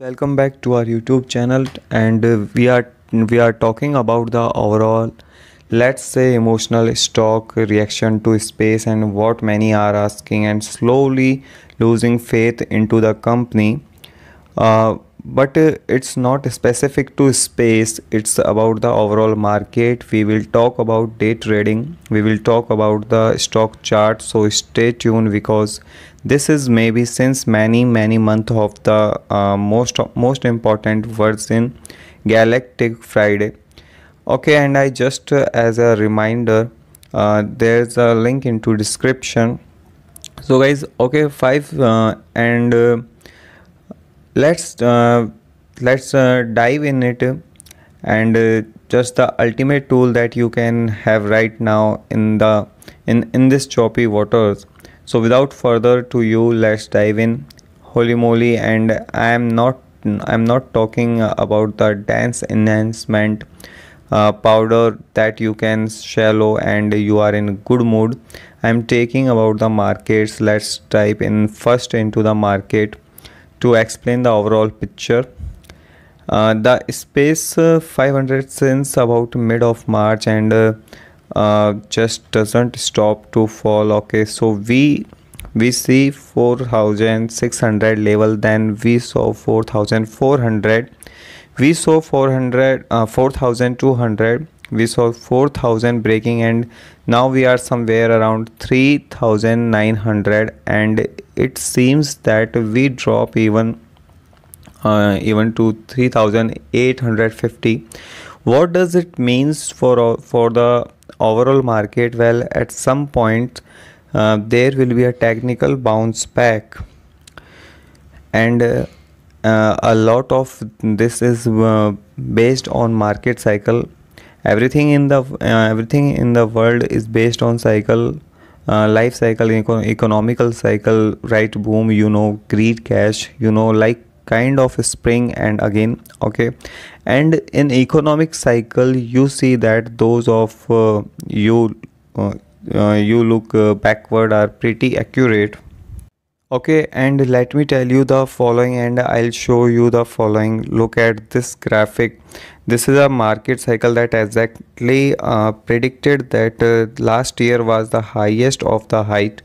Welcome back to our YouTube channel, and we are talking about the overall, let's say, emotional stock reaction to space and what many are asking and slowly losing faith into the company. But it's not specific to space, it's about the overall market. We will talk about day trading, we will talk about the stock chart, so stay tuned because this is maybe since many month of the most important words in Galactic Friday. Okay, and I just as a reminder, there's a link into description. So guys, okay, five and let's dive in it, and just the ultimate tool that you can have right now in the in this choppy waters. So without further to you, let's dive in. Holy moly! And I'm not talking about the dance enhancement powder that you can shallow and you are in good mood. I'm taking about the markets. Let's type in first into the market to explain the overall picture. The space 500 since about mid of March, and just doesn't stop to fall. Okay, so we see 4600 level, then we saw 4400, we saw 400 4200, we saw 4000 breaking, and now we are somewhere around 3900, and it seems that we drop even to 3850. What does it means for the overall market? Well, at some point there will be a technical bounce back, and a lot of this is based on market cycle. Everything in the world is based on cycle, life cycle, economical cycle, right? Boom, greed, cash, like kind of spring and again. Okay, and in economic cycle you see that those of you look backward are pretty accurate. Okay, and let me tell you the following, and I'll show you the following. Look at this graphic. This is a market cycle that exactly predicted that last year was the highest of the height.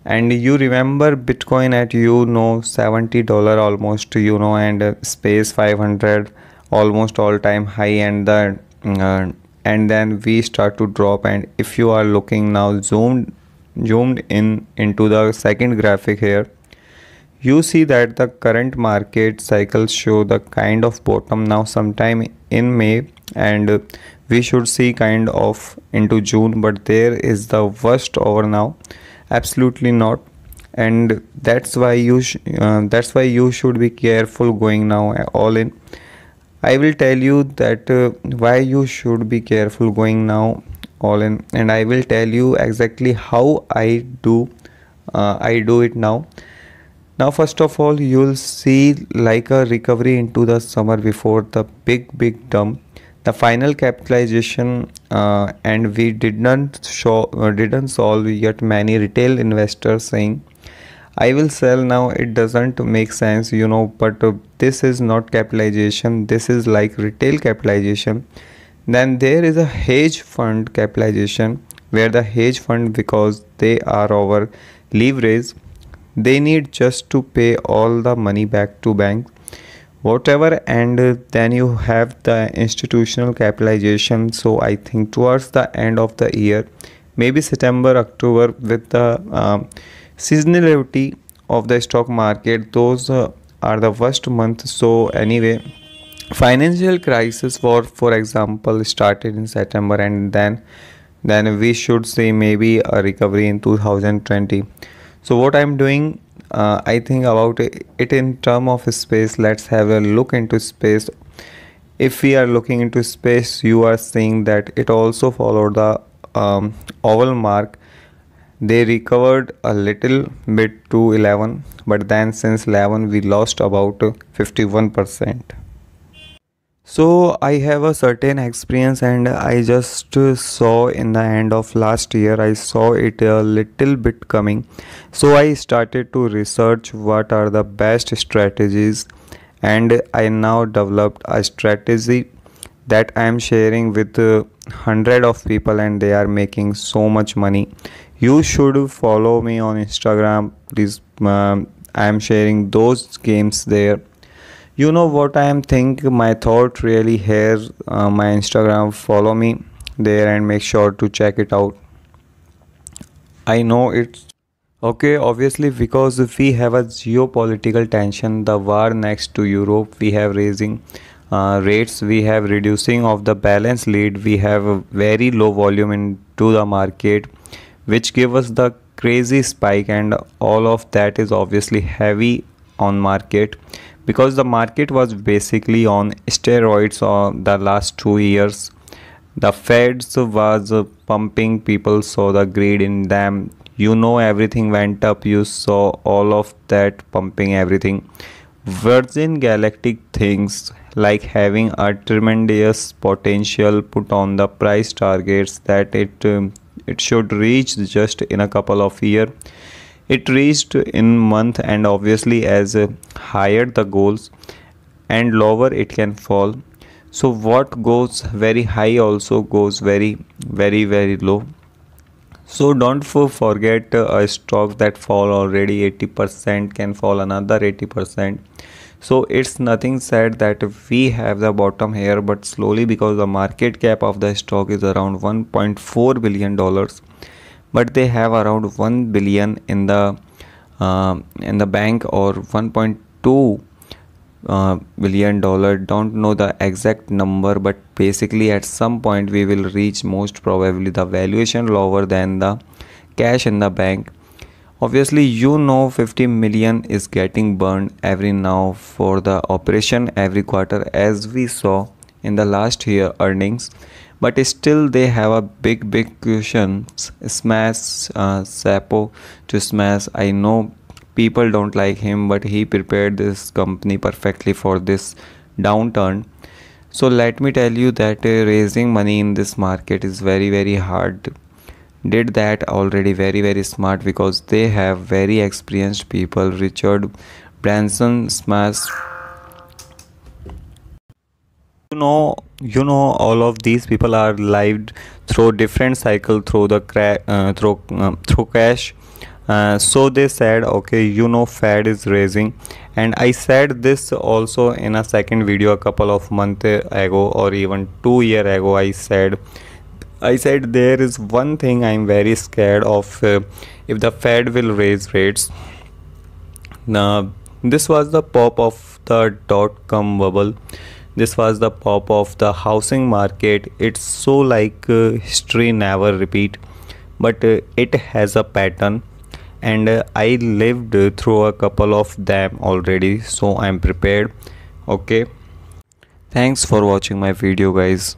And you remember Bitcoin at $70 almost, and space 500 almost all time high, and and then we start to drop. And if you are looking now zoomed in into the second graphic here, you see that the current market cycles show the kind of bottom now sometime in May, and we should see kind of into June, but there is the worst over now. Absolutely not. And that's why you should be careful going now all in. I will tell you that why you should be careful going now all in, and I will tell you exactly how I do it now. Now first of all, you'll see like a recovery into the summer before the big dump, the final capitalization, and we didn't solve yet. Many retail investors saying I will sell now. It doesn't make sense, but this is not capitalization, this is like retail capitalization. Then there is a hedge fund capitalization, where the hedge fund, because they are over leverage, they need just to pay all the money back to bank whatever, and then you have the institutional capitalization. So I think towards the end of the year, maybe September, October, with the seasonality of the stock market, those are the worst months. So anyway, financial crisis for example started in September, and then we should say maybe a recovery in 2020. So what I'm doing, I think about it in term of space. Let's have a look into space. If we are looking into space, you are seeing that it also followed the oval mark. They recovered a little bit to 11, but then since 11 we lost about 51%. So I have a certain experience, and I just saw in the end of last year, I saw it a little bit coming. So I started to research what are the best strategies, and I now developed a strategy that I am sharing with hundred of people, and they are making so much money. You should follow me on Instagram, please. I am sharing those games there. You know what I am think my thought really here, my Instagram, follow me there and make sure to check it out. I know it's okay, obviously, because if we have a geopolitical tension, the war next to Europe, we have raising rates, we have reducing of the balance lead, we have a very low volume into the market, which give us the crazy spike, and all of that is obviously heavy on market, because the market was basically on steroids on the last 2 years. The feds was pumping, people saw the greed in them. You know, everything went up. You saw all of that pumping everything. Virgin Galactic things like having a tremendous potential put on the price targets that it should reach just in a couple of years. It reached in month, and obviously as higher the goals and lower it can fall. So what goes very high also goes very low. So don't forget a stock that fall already 80% can fall another 80%. So it's nothing said that we have the bottom here, but slowly, because the market cap of the stock is around 1.4 billion dollars, but they have around 1 billion in the bank, or 1.2 billion dollar. Don't know the exact number, but basically at some point we will reach most probably the valuation lower than the cash in the bank. Obviously, you know, 50 million is getting burned every now for the operation every quarter, as we saw in the last year earnings. But still they have a big cushion. Smash Sapo to smash. I know people don't like him, but he prepared this company perfectly for this downturn. So let me tell you that raising money in this market is very hard. Did that already very smart, because they have very experienced people. Richard Branson, Smash, all of these people are lived through different cycle through the through cash. So they said, okay, Fed is raising, and I said this also in a second video a couple of months ago, or even 2 year ago. I said there is one thing I'm very scared of, if the Fed will raise rates. Now, this was the pop of the dot-com bubble. This was the pop of the housing market. It's so like history never repeat, but it has a pattern, and I lived through a couple of them already, so I'm prepared. Okay, thanks for watching my video, guys.